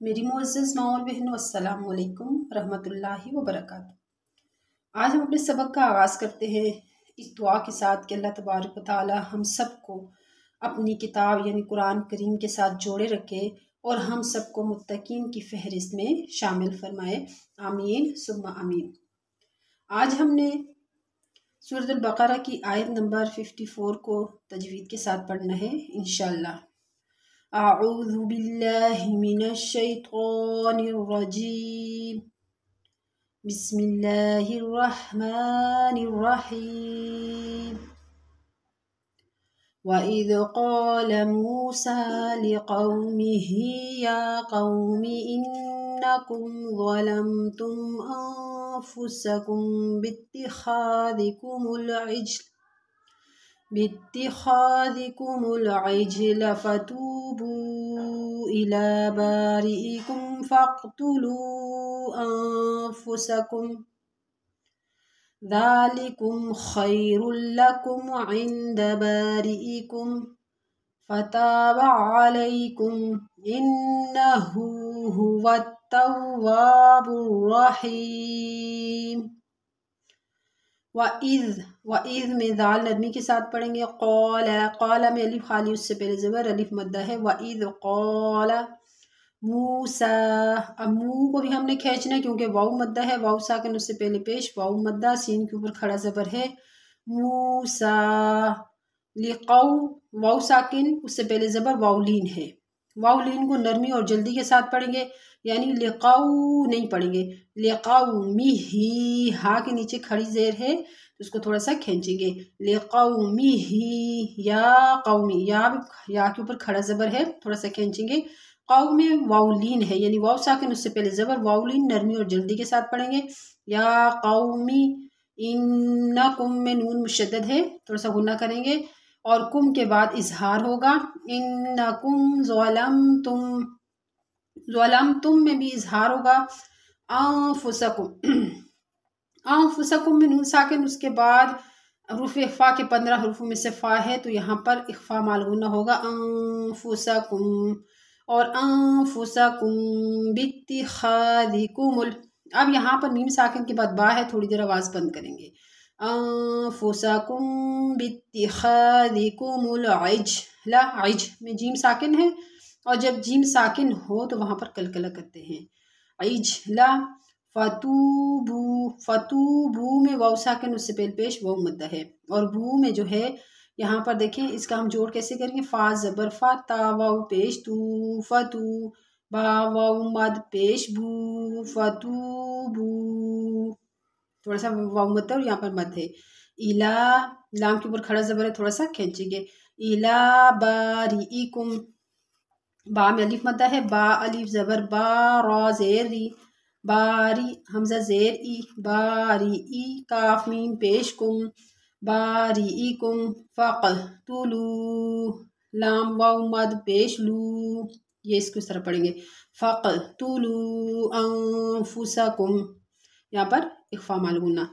میری معزز ماں اور بہنوں، السلام علیکم ورحمۃ اللہ وبرکاتہ۔ آج ہم اپنے سبق کا آغاز کرتے ہیں اس دعا کے ساتھ کہ اللہ تبارک و تعالی ہم سب کو اپنی کتاب یعنی قرآن کریم کے ساتھ جوڑے رکھے اور ہم سب کو متقین کی فہرست میں شامل فرمائے، آمین ثم آمین۔ آج ہم نے سورۃ البقرہ کی آیت نمبر 54 کو تجوید کے ساتھ پڑھنا ہے انشاءاللہ۔ اعوذ باللہ من الشیطان الرجیم، بسم اللہ الرحمن الرحیم۔ وَإِذْ قَالَ مُوسَىٰ لِقَوْمِهِ يَا قَوْمِ إِنَّكُمْ ظَلَمْتُمْ أَنفُسَكُمْ باتخاذكم العجل فتوبوا إلى بارئكم فاقتلوا أنفسكم ذلكم خير لكم عند بارئكم فتاب عليكم إنه هو التواب الرحيم۔ وَإِذْ میں دال نرمی کے ساتھ پڑھیں گے۔ قال میں الف خالی، اس سے پہلے زبر الف مدہ ہے۔ وَإِذْ قال موسیٰ، اب منہ کو بھی ہم نے کھینچنا ہے کیونکہ واو مدہ ہے، واو ساکن اس سے پہلے پیش، واو مدہ، سین کے اوپر کھڑا زبر ہے۔ موسیٰ لقو، واو ساکن اس سے پہلے زبر، واو لین ہے۔ واو لین کو نرمی اور جلدی کے ساتھ پڑھیں گے، یعنی لقو نہیں پڑھیں گے، لقومہ، ہا کے نیچے کھڑی زیر ہے تو اس کو تھوڑا سا کھینچیں گے، لقومہ، یا قومی، یا کے اوپر کھڑا زبر ہے، تھوڑا سا کھینچیں گے۔ قوم میں واو لین ہے، یعنی واو ساکن اس سے پہلے زبر، واو لین نرمی اور جلدی کے ساتھ پڑھیں گے۔ یا قومی، انکم میں نون مشدد ہے، تھوڑا سا غنہ کریں گے اور کم کے بعد اظہار ہوگا۔ انکم ظلمتم میں بھی اظہار ہوگا۔ انفسکم میں نون ساکن، اس کے بعد حروف اخفا کے 15 حروفوں میں سے فا ہے تو یہاں پر اخفا مال غنہ ہوگا، انفسکم، اور انفسکم باتخاذکم اب یہاں پر میم ساکن کے بعد با ہے، تھوڑی دیر آواز بند کریں گے۔ انفسکم باتخاذکم العجل، عج میں جیم ساکن ہے اور جب جیم ساکن ہو تو وہاں پر کلکلہ کرتے ہیں، عجلا فتوبو میں واو ساکن اس سے پہلے پیش، واو مدہ ہے، اور بو میں جو ہے یہاں پر دیکھیں اس کا ہم جوڑ کیسے کریں گے، فا زبر فا، تا واو پیش تو، فتو، با واو مد پیش بو، فتوبو، تھوڑا سا واو مد ہے اور یہاں پر مد ہے۔ الا، لام کے اوپر کھڑا زبر ہے، تھوڑا سا کھینچیں گے۔ الا بارئکم، با میں الف مدہ ہے، با الف زبر با، را زیر ری، باری حمزہ زیر ای، باری ای، کاف میم پیش کم، باری کم، فقتلو، لام واو مد پیش لو، یہ اس کو اس طرح پڑھیں گے، فقتلو انفسکم، یہاں پر اخفا مال غنہ۔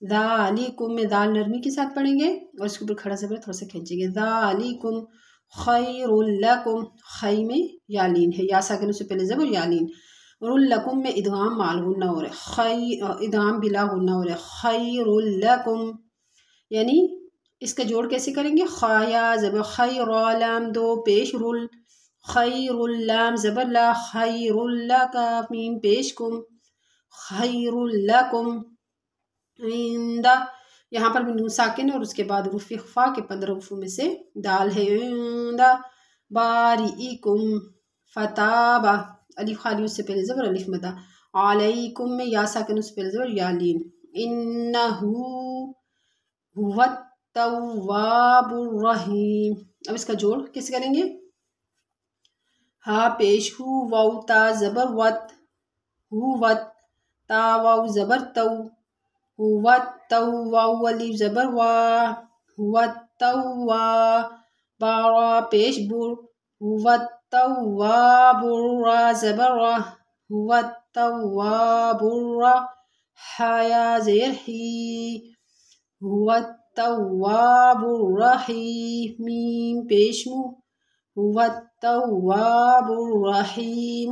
ذالکم میں دال نرمی کے ساتھ پڑھیں گے اور اس کے اوپر کھڑا زبر تھوڑا سا کھینچیں گے۔ ذالکم خیر لکم، خی میں یا لین ہے، یا ساکن اس سے پہلے زبر، یا لین، لکم میں ادغام مال غنہ ہو رہا ہے، ادغام بلا غنہ ہو رہا ہے، خیر لکم، یعنی اس کا جوڑ کیسے کریں گے، خایا زبر خیر، لام دو پیش رل، خیر لام زبر لا، خیر لکا میم پیش کم، خیر لکم عند، یہاں پر بھی نون ساکن اور اس کے بعد حروف اخفا کے 15 حروفوں میں سے دال ہے، عند بارئکم، فتابہ الف خالی اس سے پہلے زبر الف مدہ، علیکم میں یا ساکن اس سے پہلے زبر، یا لین، انہو هو التواب الرحیم۔ اب اس کا جوڑ کیسے کریں گے، ہا پیش ہو، واو تا زبر وت، ہو وت، تا واو زبر تو، ہو تو، واو الف زبر وا، ہو تو، بارا پیش بر، هو التواب را زبر را، هو التواب را، حیا زیر حی، هو التواب الرحیم، میم پیش مو، هو التواب الرحیم،